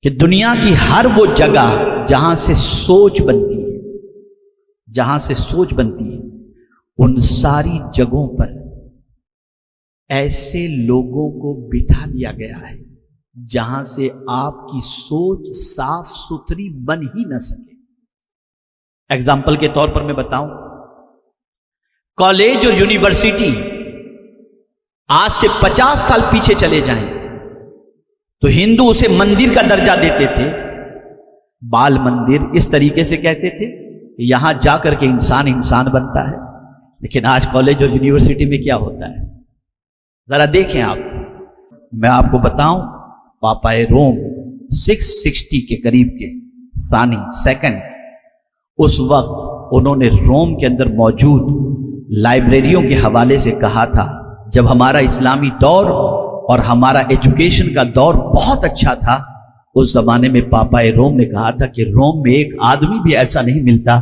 کہ دنیا کی ہر وہ جگہ جہاں سے سوچ بنتی ہے، جہاں سے سوچ بنتی ہے، ان ساری جگہوں پر ایسے لوگوں کو بٹھا دیا گیا ہے جہاں سے آپ کی سوچ صاف ستھری بن ہی نہ سکے۔ ایگزامپل کے طور پر میں بتاؤں، کالج اور یونیورسٹی آج سے 50 سال پیچھے چلے جائیں تو ہندو اسے مندر کا درجہ دیتے تھے، بال مندر، اس طریقے سے کہتے تھے کہ یہاں جا کر کے انسان بنتا ہے۔ لیکن آج کالج اور یونیورسٹی میں کیا ہوتا ہے، ذرا دیکھیں آپ، میں آپ کو بتاؤں، پاپائے روم 660 کے قریب کے ثانی سیکنڈ، اس وقت انہوں نے روم کے اندر موجود لائبریریوں کے حوالے سے کہا تھا، جب ہمارا اسلامی دور اور ہمارا ایجوکیشن کا دور بہت اچھا تھا، اس زمانے میں پاپائے روم نے کہا تھا کہ روم میں ایک آدمی بھی ایسا نہیں ملتا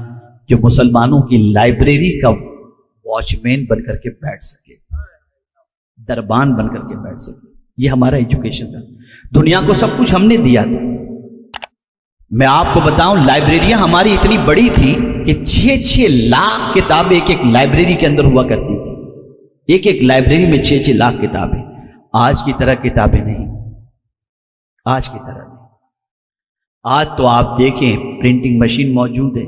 جو مسلمانوں کی لائبریری کا واچ مین بن کر کے بیٹھ سکے، دربان بن کر کے بیٹھ سکے۔ یہ ہمارا ایجوکیشن تھا، دنیا کو سب کچھ ہم نے دیا تھا۔ میں آپ کو بتاؤں، لائبریریاں ہماری اتنی بڑی تھی کہ 6 لاکھ کتابیں ایک لائبریری کے اندر ہوا کرتی تھی، ایک لائبریری میں 6 لاکھ کتابیں۔ آج کی طرح کتابیں نہیں، آج کی طرح نہیں۔ آج تو آپ دیکھیں پرنٹنگ مشین موجود ہے،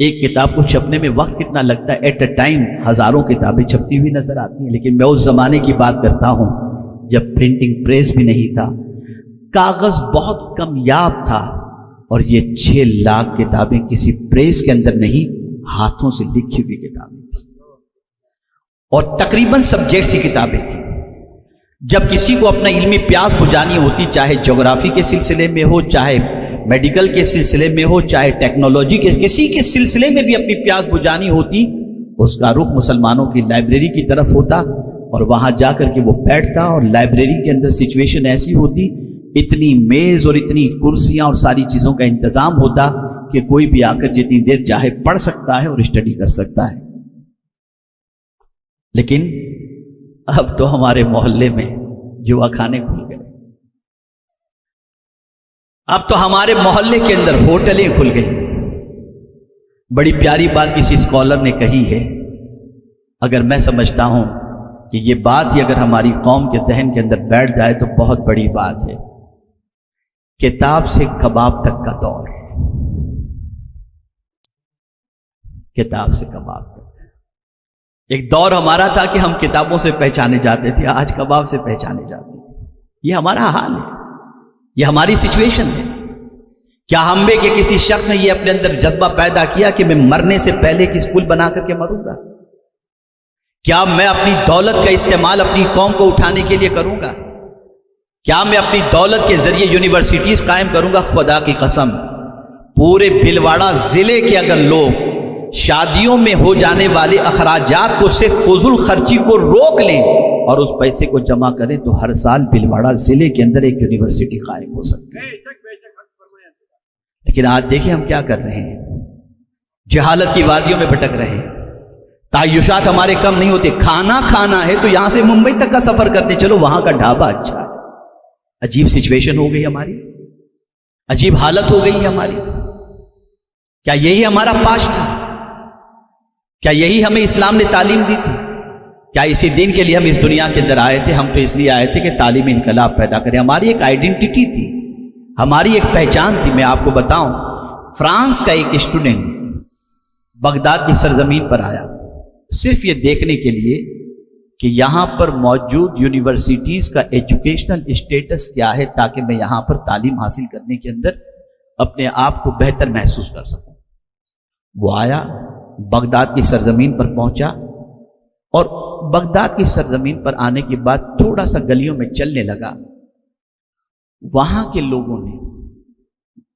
ایک کتاب کو چھپنے میں وقت کتنا لگتا ہے، ایٹ اے ٹائم ہزاروں کتابیں چھپتی ہوئی نظر آتی ہیں۔ لیکن میں اس زمانے کی بات کرتا ہوں جب پرنٹنگ پریس بھی نہیں تھا، کاغذ بہت کمیاب تھا، اور یہ 6 لاکھ کتابیں کسی پریس کے اندر نہیں، ہاتھوں سے لکھی ہوئی کتابیں تھیں، اور تقریباً سبجیکٹس کی کتابیں تھیں۔ جب کسی کو اپنا علمی پیاس بجھانی ہوتی، چاہے جغرافی کے سلسلے میں ہو، چاہے میڈیکل کے سلسلے میں ہو، چاہے ٹیکنالوجی کے کسی کے سلسلے میں بھی اپنی پیاس بجھانی ہوتی، اس کا رخ مسلمانوں کی لائبریری کی طرف ہوتا، اور وہاں جا کر کے وہ بیٹھتا، اور لائبریری کے اندر سچویشن ایسی ہوتی، اتنی میز اور اتنی کرسیاں اور ساری چیزوں کا انتظام ہوتا کہ کوئی بھی آ کر جتنی دیر چاہے پڑھ سکتا ہے اور اسٹڈی کر سکتا ہے۔ لیکن اب تو ہمارے محلے میں جوا خانے کھل گئے، اب تو ہمارے محلے کے اندر ہوٹلیں کھل گئی۔ بڑی پیاری بات کسی اسکالر نے کہی ہے، اگر میں سمجھتا ہوں کہ یہ بات ہی اگر ہماری قوم کے ذہن کے اندر بیٹھ جائے تو بہت بڑی بات ہے۔ کتاب سے کباب تک کا دور، کتاب سے کباب تک۔ ایک دور ہمارا تھا کہ ہم کتابوں سے پہچانے جاتے تھے، آج کباب سے پہچانے جاتے ہیں۔ یہ ہمارا حال ہے، یہ ہماری سچویشن ہے۔ کیا ہم میں کہ کسی شخص نے یہ اپنے اندر جذبہ پیدا کیا کہ میں مرنے سے پہلے ایک اسکول بنا کر کے مروں گا؟ کیا میں اپنی دولت کا استعمال اپنی قوم کو اٹھانے کے لیے کروں گا؟ کیا میں اپنی دولت کے ذریعے یونیورسٹیز قائم کروں گا؟ خدا کی قسم، پورے بھلواڑہ ضلع کے اگر لوگ شادیوں میں ہو جانے والے اخراجات کو صرف فضول خرچی کو روک لیں اور اس پیسے کو جمع کریں تو ہر سال بھلواڑہ ضلع کے اندر ایک یونیورسٹی قائم ہو سکتی ہے۔ لیکن آج دیکھیں ہم کیا کر رہے ہیں، جہالت کی وادیوں میں بھٹک رہے ہیں، تعیشات ہمارے کم نہیں ہوتے۔ کھانا کھانا ہے تو یہاں سے ممبئی تک کا سفر کرتے، چلو وہاں کا ڈھابا اچھا ہے۔ عجیب سچویشن ہو گئی ہماری، عجیب حالت ہو گئی ہماری۔ کیا یہی ہمارا پاش تھا؟ کیا یہی ہمیں اسلام نے تعلیم دی تھی؟ کیا اسی دین کے لیے ہم اس دنیا کے اندر آئے تھے؟ ہم تو اس لیے آئے تھے کہ تعلیمی انقلاب پیدا کریں۔ ہماری ایک آئیڈینٹی تھی، ہماری ایک پہچان تھی۔ میں آپ کو بتاؤں، فرانس کا ایک اسٹوڈنٹ بغداد کی سرزمین پر آیا صرف یہ دیکھنے کے لیے کہ یہاں پر موجود یونیورسٹیز کا ایجوکیشنل اسٹیٹس کیا ہے، تاکہ میں یہاں پر تعلیم حاصل کرنے کے اندر اپنے آپ کو بہتر محسوس کر سکوں۔ وہ آیا، بغداد کی سرزمین پر پہنچا، اور بغداد کی سرزمین پر آنے کے بعد تھوڑا سا گلیوں میں چلنے لگا۔ وہاں کے لوگوں نے،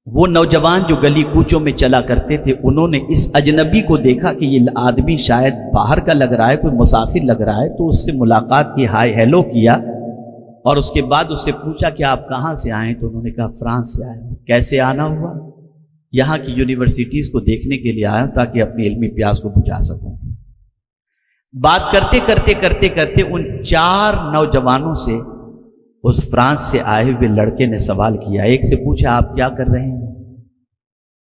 وہ نوجوان جو گلی کوچوں میں چلا کرتے تھے، انہوں نے اس اجنبی کو دیکھا کہ یہ آدمی شاید باہر کا لگ رہا ہے، کوئی مسافر لگ رہا ہے، تو اس سے ملاقات کی، ہائے ہیلو کیا، اور اس کے بعد اس سے پوچھا کہ آپ کہاں سے آئے؟ تو انہوں نے کہا فرانس سے آئے ہوں۔ کیسے آنا ہوا؟ یہاں کی یونیورسٹیز کو دیکھنے کے لیے آیا تاکہ اپنی علمی پیاس کو بجھا سکوں۔ بات کرتے کرتے ان 4 نوجوانوں سے اس فرانس سے آئے ہوئے لڑکے نے سوال کیا، ایک سے پوچھا آپ کیا کر رہے ہیں؟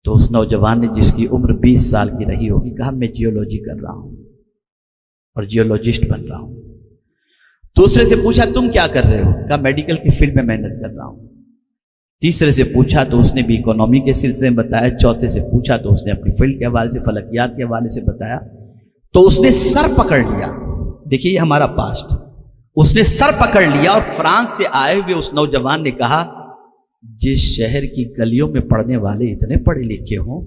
تو اس نوجوان نے جس کی عمر 20 سال کی رہی ہوگی کہا میں جیولوجی کر رہا ہوں اور جیولوجسٹ بن رہا ہوں۔ دوسرے سے پوچھا تم کیا کر رہے ہو؟ کہا میڈیکل کی فیلڈ میں محنت کر رہا ہوں۔ تیسرے سے پوچھا تو اس نے بھی اکانومی کے سلسلے میں بتایا۔ چوتھے سے پوچھا تو اس نے اپنی فیلڈ کے حوالے سے، فلکیات کے حوالے سے بتایا۔ تو اس نے سر پکڑ لیا، دیکھیے یہ ہمارا پاسٹ، اس نے سر پکڑ لیا اور فرانس سے آئے ہوئے اس نوجوان نے کہا جس شہر کی گلیوں میں پڑھنے والے اتنے پڑھے لکھے ہوں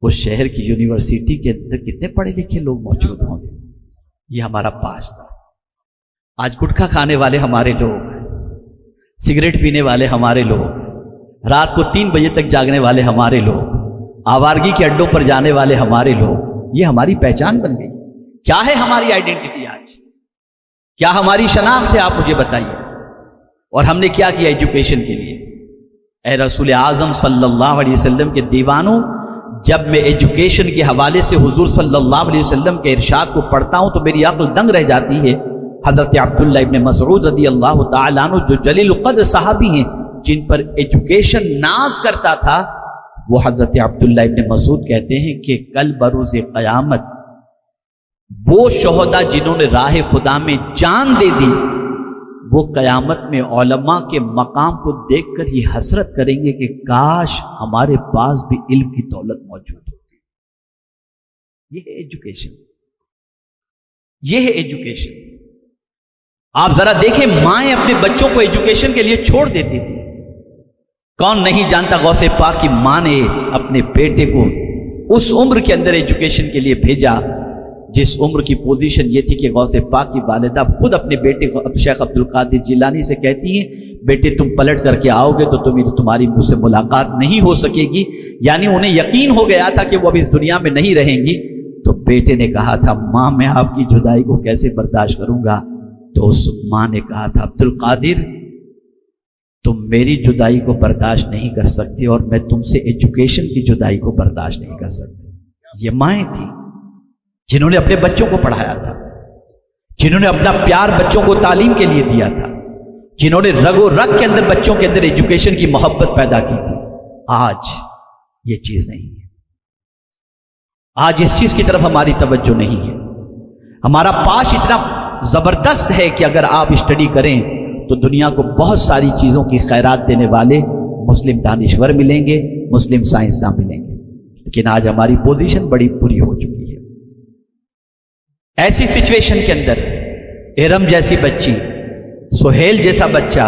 اس شہر کی یونیورسٹی کے اندر کتنے پڑھے لکھے لوگ موجود ہوں گے۔ یہ ہمارا پاسٹ تھا۔ آج گٹکھا کھانے والے ہمارے لوگ، سگریٹ پینے والے ہمارے لوگ، رات کو 3 بجے تک جاگنے والے ہمارے لوگ، آوارگی کے اڈوں پر جانے والے ہمارے لوگ، یہ ہماری پہچان بن گئی۔ کیا ہے ہماری آئیڈینٹی آج؟ کیا ہماری شناخت ہے؟ آپ مجھے بتائیے۔ اور ہم نے کیا کیا ایجوکیشن کے لیے؟ اے رسول اعظم صلی اللہ علیہ وسلم کے دیوانوں، جب میں ایجوکیشن کے حوالے سے حضور صلی اللہ علیہ وسلم کے ارشاد کو پڑھتا ہوں تو میری عقل دنگ رہ جاتی ہے۔ حضرت عبداللہ ابن مسعود رضی اللہ تعالیٰ عنہ جو جلیل القدر صحابی ہیں، جن پر ایجوکیشن ناز کرتا تھا، وہ حضرت عبداللہ ابن مسعود کہتے ہیں کہ کل بروز قیامت وہ شہداء جنہوں نے راہ خدا میں جان دے دی، وہ قیامت میں علماء کے مقام کو دیکھ کر یہ حسرت کریں گے کہ کاش ہمارے پاس بھی علم کی دولت موجود ہوتی۔ یہ ہے ایجوکیشن، یہ ہے ایجوکیشن۔ آپ ذرا دیکھیں، مائیں اپنے بچوں کو ایجوکیشن کے لیے چھوڑ دیتی تھی۔ کون نہیں جانتا غوث پاک کی ماں نے اپنے بیٹے کو اس عمر کے اندر ایجوکیشن کے لیے بھیجا جس عمر کی پوزیشن یہ تھی کہ غوث پاک کی والدہ خود اپنے بیٹے کو شیخ عبد القادر جیلانی سے کہتی ہیں بیٹے تم پلٹ کر کے آؤ گے تو تمہاری مجھ سے ملاقات نہیں ہو سکے گی، یعنی انہیں یقین ہو گیا تھا کہ وہ اب اس دنیا میں نہیں رہیں گی۔ تو بیٹے نے کہا تھا ماں میں آپ کی جدائی کو کیسے برداشت کروں گا؟ تو اس ماں نے کہا تھا عبد القادر تم میری جدائی کو برداشت نہیں کر سکتے اور میں تم سے ایجوکیشن کی جدائی کو برداشت نہیں کر سکتی۔ یہ مائیں تھیں جنہوں نے اپنے بچوں کو پڑھایا تھا، جنہوں نے اپنا پیار بچوں کو تعلیم کے لیے دیا تھا، جنہوں نے رگ و رگ کے اندر بچوں کے اندر ایجوکیشن کی محبت پیدا کی تھی۔ آج یہ چیز نہیں ہے، آج اس چیز کی طرف ہماری توجہ نہیں ہے۔ ہمارا پاش اتنا زبردست ہے کہ اگر آپ اسٹڈی کریں تو دنیا کو بہت ساری چیزوں کی خیرات دینے والے مسلم دانشور ملیں گے، مسلم سائنسداں ملیں گے، لیکن آج ہماری پوزیشن بڑی بری ہو چکی ہے۔ ایسی سچویشن کے اندر ارم جیسی بچی، سہیل جیسا بچہ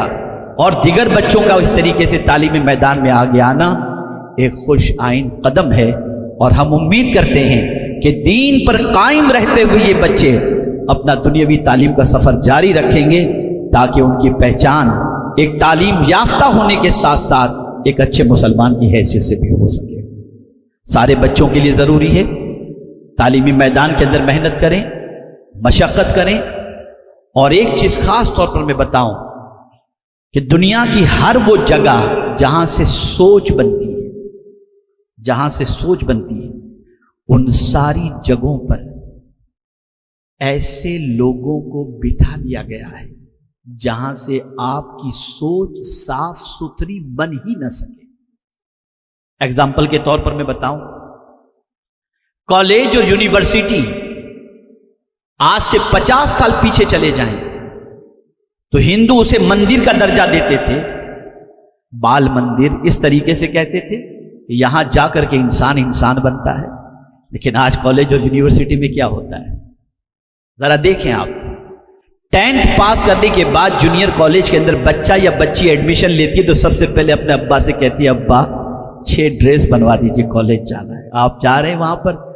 اور دیگر بچوں کا اس طریقے سے تعلیمی میدان میں آگے آنا ایک خوش آئین قدم ہے، اور ہم امید کرتے ہیں کہ دین پر قائم رہتے ہوئے یہ بچے اپنا دنیاوی تعلیم کا سفر جاری رکھیں گے تاکہ ان کی پہچان ایک تعلیم یافتہ ہونے کے ساتھ ساتھ ایک اچھے مسلمان کی حیثیت سے بھی ہو سکے۔ سارے بچوں کے لیے ضروری ہے تعلیمی میدان کے اندر محنت کریں، مشقت کریں، اور ایک چیز خاص طور پر میں بتاؤں کہ دنیا کی ہر وہ جگہ جہاں سے سوچ بنتی ہے، جہاں سے سوچ بنتی ہے، ان ساری جگہوں پر ایسے لوگوں کو بٹھا دیا گیا ہے جہاں سے آپ کی سوچ صاف ستھری بن ہی نہ سکے۔ ایگزامپل کے طور پر میں بتاؤں، کالج اور یونیورسٹی آج سے 50 سال پیچھے چلے جائیں تو ہندو اسے مندر کا درجہ دیتے تھے، بال مندر اس طریقے سے کہتے تھے کہ یہاں جا کر کے انسان انسان بنتا ہے۔ لیکن آج کالج اور یونیورسٹی میں کیا ہوتا ہے؟ ذرا دیکھیں آپ، 10th پاس کرنے کے بعد جونیئر کالج کے اندر بچہ یا بچی ایڈمیشن لیتی ہے تو سب سے پہلے اپنے ابا سے کہتی ہے ابا 6 ڈریس بنوا دیجیے، کالج جانا ہے۔ آپ جا رہے ہیں وہاں پر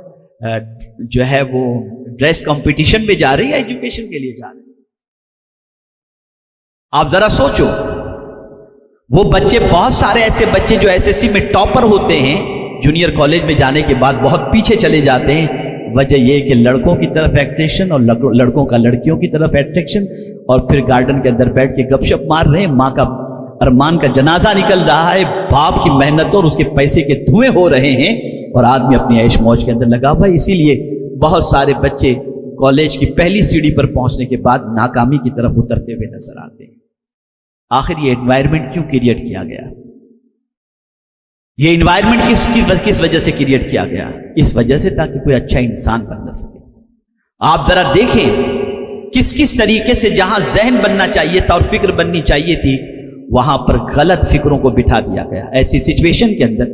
جو ہے وہ ڈریس کمپٹیشن میں جا رہی ہے، ایجوکیشن کے لیے جا رہے ہیں؟ آپ ذرا سوچو، وہ بچے، بہت سارے ایسے بچے جو SSC میں ٹاپر ہوتے ہیں، جونیئر کالج میں جانے کے بعد بہت پیچھے چلے جاتے ہیں۔ وجہ یہ کہ لڑکوں کی طرف اٹریکشن اور لڑکوں کا لڑکیوں کی طرف اٹریکشن، اور پھر گارڈن کے اندر بیٹھ کے گپ شپ مار رہے ہیں، ماں کا ارمان کا جنازہ نکل رہا ہے، باپ کی محنت اور اس کے پیسے کے دھوئیں ہو رہے ہیں، اور آدمی اپنی عیش موج کے اندر لگا ہوا ہے۔ اسی لیے بہت سارے بچے کالج کی پہلی سیڑھی پر پہنچنے کے بعد ناکامی کی طرف اترتے ہوئے نظر آتے ہیں۔ آخر یہ انوائرمنٹ کیوں کریٹ کیا گیا؟ یہ انوائرمنٹ کس وجہ سے کریٹ کیا گیا؟ اس وجہ سے تاکہ کوئی اچھا انسان بن نہ سکے۔ آپ ذرا دیکھیں کس طریقے سے جہاں ذہن بننا چاہیے تھا اور فکر بننی چاہیے تھی، وہاں پر غلط فکروں کو بٹھا دیا گیا۔ ایسی سچویشن کے اندر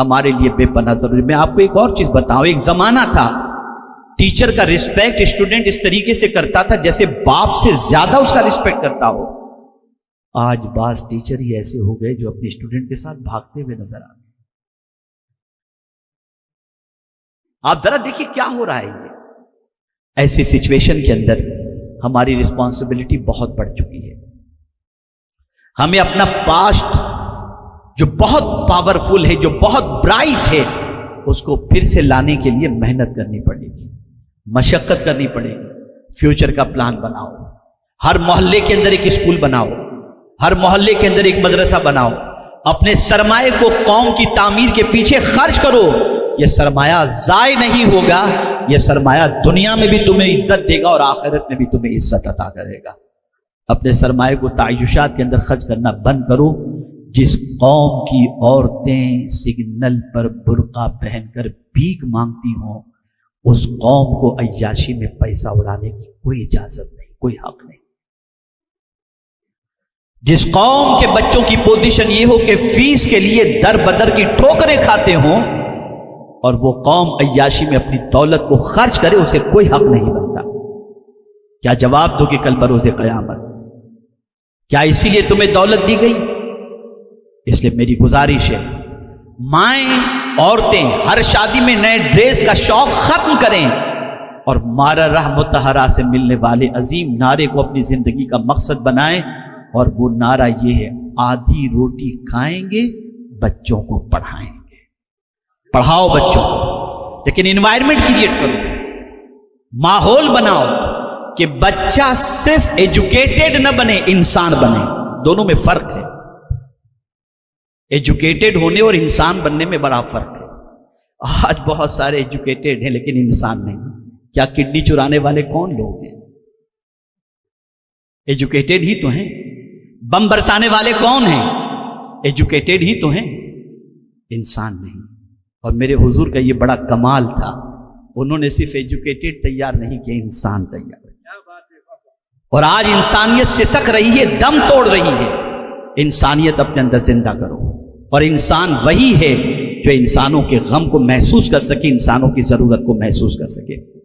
ہمارے لیے بے پناہ ضروری۔ میں آپ کو ایک اور چیز بتاؤں، ایک زمانہ تھا ٹیچر کا رسپیکٹ اسٹوڈنٹ اس طریقے سے کرتا تھا جیسے باپ سے زیادہ اس کا رسپیکٹ کرتا ہو۔ آج بعض ٹیچر ہی ایسے ہو گئے جو اپنے اسٹوڈنٹ کے ساتھ بھاگتے ہوئے نظر آتے۔ آپ ذرا دیکھیے کیا ہو رہا ہے یہ۔ ایسی سچویشن کے اندر ہماری رسپانسبلٹی بہت بڑھ چکی ہے۔ ہمیں اپنا پاسٹ جو بہت پاورفل ہے، جو بہت برائٹ ہے، اس کو پھر سے لانے کے لیے محنت کرنی پڑے گی، مشقت کرنی پڑے گی۔ فیوچر کا پلان بناؤ، ہر محلے کے اندر ایک اسکول بناؤ، ہر محلے کے اندر ایک مدرسہ بناؤ، اپنے سرمایہ کو قوم کی تعمیر کے پیچھے خرچ کرو۔ یہ سرمایہ ضائع نہیں ہوگا، یہ سرمایہ دنیا میں بھی تمہیں عزت دے گا اور آخرت میں بھی تمہیں عزت عطا کرے گا۔ اپنے سرمایہ کو تعیشات کے اندر خرچ کرنا بند کرو۔ جس قوم کی عورتیں سگنل پر برقع پہن کر بھیک مانگتی ہوں، اس قوم کو عیاشی میں پیسہ اڑانے کی کوئی اجازت نہیں، کوئی حق نہیں۔ جس قوم کے بچوں کی پوزیشن یہ ہو کہ فیس کے لیے در بدر کی ٹھوکریں کھاتے ہوں اور وہ قوم عیاشی میں اپنی دولت کو خرچ کرے، اسے کوئی حق نہیں بنتا۔ کیا جواب دو کہ کل بروز قیامت؟ کیا اسی لیے تمہیں دولت دی گئی؟ اس لیے میری گزارش ہے، مائیں عورتیں ہر شادی میں نئے ڈریس کا شوق ختم کریں اور مارا رہ متحرہ سے ملنے والے عظیم نعرے کو اپنی زندگی کا مقصد بنائیں۔ اور وہ نعرہ یہ ہے، آدھی روٹی کھائیں گے، بچوں کو پڑھائیں گے۔ پڑھاؤ بچوں کو، لیکن انوائرمنٹ کریٹ کرو، ماحول بناؤ کہ بچہ صرف ایجوکیٹڈ نہ بنے، انسان بنے۔ دونوں میں فرق ہے، ایجوکیٹڈ ہونے اور انسان بننے میں بڑا فرق ہے۔ آج بہت سارے ایجوکیٹڈ ہیں لیکن انسان نہیں۔ کیا کڈنی چرانے والے کون لوگ ہیں؟ ایجوکیٹڈ ہی تو ہیں۔ بم برسانے والے کون ہیں؟ ایجوکیٹڈ ہی تو ہیں، انسان نہیں۔ اور میرے حضور کا یہ بڑا کمال تھا، انہوں نے صرف ایجوکیٹڈ تیار نہیں کیا، انسان تیار۔ اور آج انسانیت سسک رہی ہے، دم توڑ رہی ہے۔ انسانیت اپنے اندر زندہ کرو، اور انسان وہی ہے جو انسانوں کے غم کو محسوس کر سکے، انسانوں کی ضرورت کو محسوس کر سکے۔